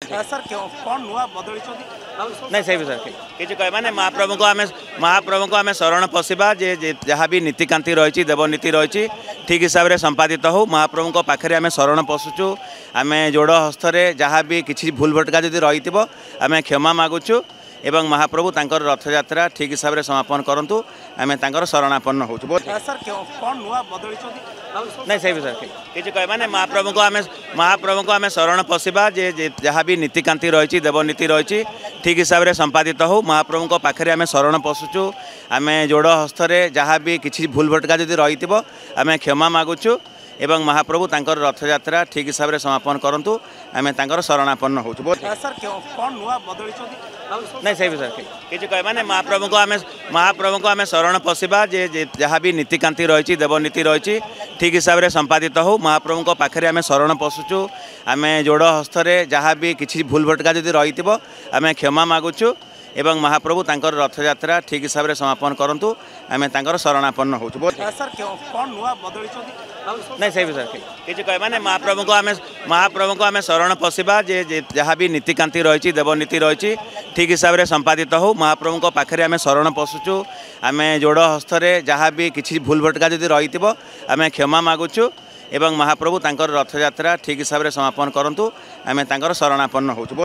Sir क्यों कौन नुआ बदली नहीं सही सर किसी कह माने महाप्रभु को आम शरण पशिबा जे जहाँ भी नीतिकांति रही देवनीति रही ठीक हिसाब से संपादित हो महाप्रभु पाखे आम शरण पशुचु आम जोड़ हस्तरे जहाँ भी किसी भूल भटका जदि रही आम क्षमा मागुचु एवं महाप्रभु तांकर रथयात्रा ठीक हिसाब से समापन करूँ आम तांकर शरणापन्न हो सर क्यों कौन नुआ बदली नहीं सही सर किसी कह माने महाप्रभु को आम शरण पशिबा जे जहाँ भी नीतिकांति रही देवनीति रही ठीक हिसाब से संपादित हो महाप्रभु पाखे आम शरण पशुचु आम जोड़ हस्तरे जहाँ भी किसी भूल भटका जदि रही आम क्षमा मागुचु एवं महाप्रभु तांकर रथयात्रा ठीक हिसाब से समापन करूँ आम तांकर शरणापन्न हो सर क्यों कौन नुआ बदली नहीं सही सर किसी कह माने महाप्रभु को आम शरण पशिबा जे जहाँ भी नीतिकांति रही देवनीति रही ठीक हिसाब से संपादित हो महाप्रभु पाखे आम शरण पशुचु आम जोड़ हस्तरे जहाँ भी किसी भूल भटका जदि रही आम क्षमा मागुचु एवं महाप्रभु तांकर रथयात्रा ठीक हिसाब से समापन करूँ आम तांकर शरणापन्न हो सर क्यों कौन नुआ बदली नहीं सही सर किसी कह माने महाप्रभु को आम शरण पशिबा जे जहाँ भी नीतिकांति रही देवनीति रही ठीक हिसाब से संपादित हो महाप्रभु पाखे आम शरण पशुचु आम जोड़ हस्तरे जहाँ भी किसी भूल भटका जदि रही आम क्षमा मागुचु एवं महाप्रभु तांकर रथयात्रा ठीक हिसाब से समापन करूँ आम तांकर शरणापन्न हो।